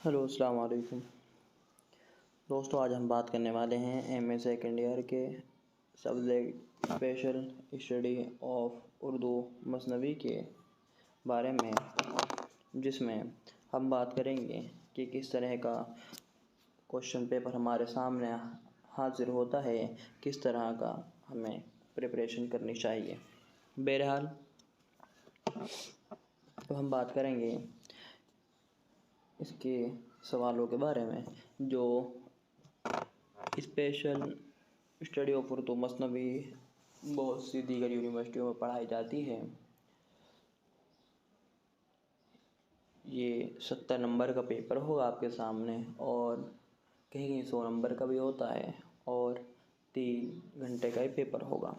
Hello अस्सलाम वालेकुम दोस्तों। आज हम बात करने वाले हैं एमए सेकेंड ईयर के subject special study of Urdu मसनवी के बारे में, जिसमें हम बात करेंगे कि किस तरह का क्वेश्चन पेपर हमारे सामने हाजिर होता है, किस तरह का हमें प्रिपरेशन करनी चाहिए। बहरहाल तो हम बात करेंगे इसके सवालों के बारे में जो स्पेशल स्टडी ऑफ उर्दू मसनवी बहुत सी दीगर यूनिवर्सिटियों में पढ़ाई जाती है। ये 70 नंबर का पेपर होगा आपके सामने, और कहीं कहीं 100 नंबर का भी होता है, और 3 घंटे का ही पेपर होगा।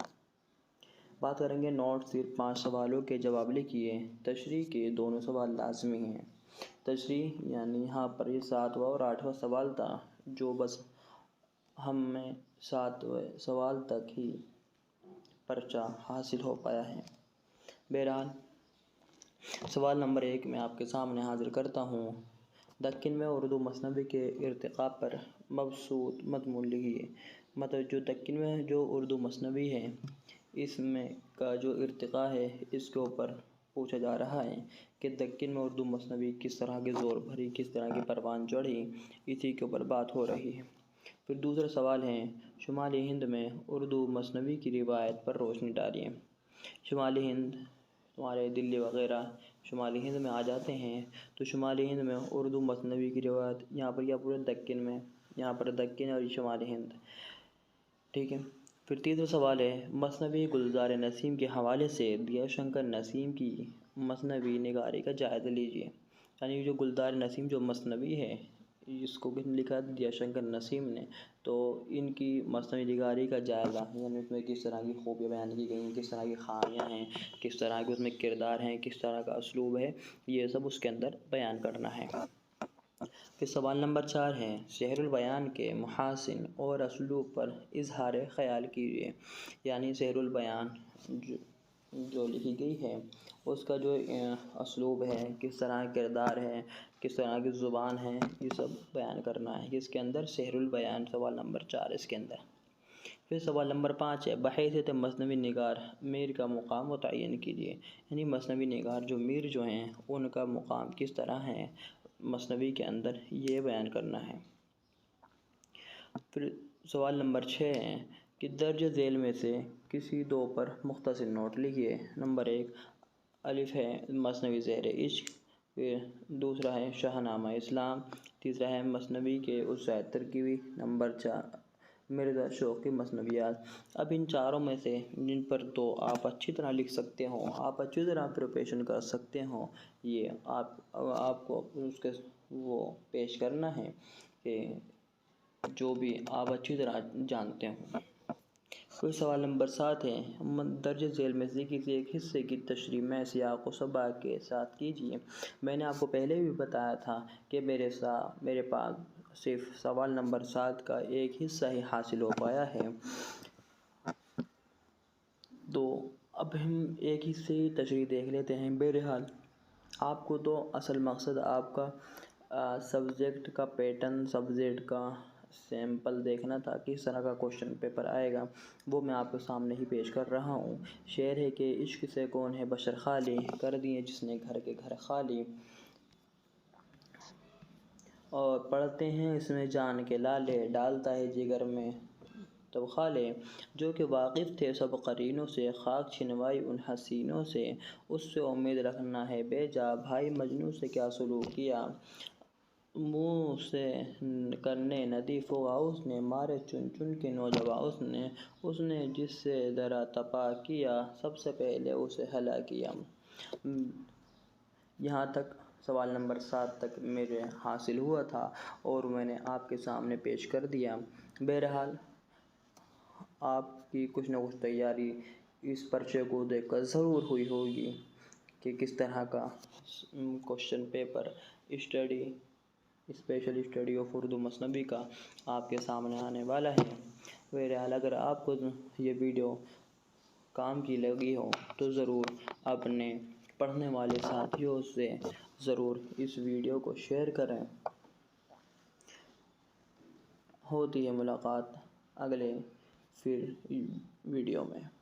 बात करेंगे नोट सिर्फ 5 सवालों के जवाब लिखिए। तशरीह के दोनों सवाल लाजमी हैं। तशरीह यानी यहाँ पर ये 7वां और 8वां सवाल था, जो बस हमें 7वें सवाल तक ही पर्चा हासिल हो पाया है। बहरहाल सवाल नंबर 1 मैं आपके सामने हाजिर करता हूँ। दक्कन में उर्दू मसनवी के इर्तिक़ा पर मबसूत मज़मून लिखिए। मतलब जो दक्कन में जो उर्दू मसनवी है, इसमें का जो इर्तिक़ा है, इसके ऊपर पूछा जा रहा है कि दक्कन में उर्दू मसनवी किस तरह की ज़ोर भरी, किस तरह की परवान चढ़ी, इसी के ऊपर बात हो रही है। फिर दूसरा सवाल है, शुमाली हिंद में उर्दू मसनवी की रिवायत पर रोशनी डालिए। शुमाली हिंद हमारे दिल्ली वग़ैरह शुमाली हिंद में आ जाते हैं, तो शुमाली हिंद में उर्दू मसनवी की रिवायत यहाँ पर या पूरे दक्कन में, यहाँ पर दक्कन और शुमाली हिंद, ठीक है। फिर तीसरा सवाल है, मसनवी गुलज़ार नसीम के हवाले से दियाशंकर नसीम की मसनवी निगारी का जायज़ा लीजिए। यानी जो गुलज़ार नसीम जो मसनवी है, इसको किसने लिखा? दियाशंकर नसीम ने। तो इनकी मसनवी निगारी का जायज़ा, यानी उसमें किस तरह की खूबियाँ बयान की गई हैं, किस तरह की ख़ामियाँ हैं, किस तरह के उसमें किरदार हैं, किस तरह का उसलूब है, ये सब उसके अंदर बयान करना है। फिर सवाल नंबर 4 है, शहरुल बयान के मुहासिन और असलूब पर इजहार ख़याल कीजिए। यानी शहरुल बयान जो लिखी गई है, उसका जो असलूब है, किस तरह किरदार है, किस तरह की ज़ुबान है, ये सब बयान करना है इसके अंदर। शहरुल बयान सवाल नंबर 4 इसके अंदर। फिर सवाल नंबर 5 है, बहैसियत मसनवी निगार मीर का मुकाम मुतय्यन कीजिए। यानी मसनवी निगार जो मीर जो हैं, उनका मुकाम किस तरह है मसनवी के अंदर, ये बयान करना है। फिर सवाल नंबर 6 है कि दर्ज झेल में से किसी 2 पर मुख्तसर नोट लिखिए। नंबर 1 अलिफ है मसनवी ज़ेर इश्क, फिर दूसरा है शाहनामा इस्लाम, तीसरा है मसनवी के उस्साद तरकीबी, नंबर 4 मिर्ज़ा शौक़ की मसनवियात। अब इन चारों में से जिन पर तो आप अच्छी तरह लिख सकते हो, आप अच्छी तरह प्रिपरेशन कर सकते हो, ये आपको उसके वो पेश करना है कि जो भी आप अच्छी तरह जानते हो। फिर सवाल नंबर 7 है, दर्ज झेल में से किसी एक हिस्से की तशरीह में सियाक़ व सबा के साथ कीजिए। मैंने आपको पहले भी बताया था कि मेरे पास सिर्फ सवाल नंबर 7 का एक हिस्सा ही हासिल हो पाया है, तो अब हम एक हिस्से ही तशरीह देख लेते हैं। बहरहाल आपको तो असल मकसद आपका सब्जेक्ट का पैटर्न, सब्जेक्ट का सैम्पल देखना था, किस तरह का क्वेश्चन पेपर आएगा, वो मैं आपके सामने ही पेश कर रहा हूँ। शेर है कि इश्क से कौन है बशर खाली, कर दिए जिसने घर के घर खाली, और पढ़ते हैं इसमें जान के लाले, डालता है जिगर में तब खाले, जो कि वाकिफ़ थे सब करीनों से, खाक छिनवाई उन हसीनों से, उससे उम्मीद रखना है बेजा, भाई मजनू से क्या सलूक किया, मुँह से करने नदीफ़ हुआ उसने, मारे चुन चुन के नौजवा उसने जिससे दरा तपा किया, सबसे पहले उसे हला किया। यहाँ तक सवाल नंबर 7 तक मेरे हासिल हुआ था और मैंने आपके सामने पेश कर दिया। बहरहाल आपकी कुछ न कुछ तैयारी इस पर्चे को देखकर ज़रूर हुई होगी कि किस तरह का question paper special study of Urdu मसनवी का आपके सामने आने वाला है। बहरहाल अगर आपको ये वीडियो काम की लगी हो तो ज़रूर अपने पढ़ने वाले साथियों से ज़रूर इस वीडियो को शेयर करें ہوتی ہے ملاقات اگلے پھر ویڈیو میں۔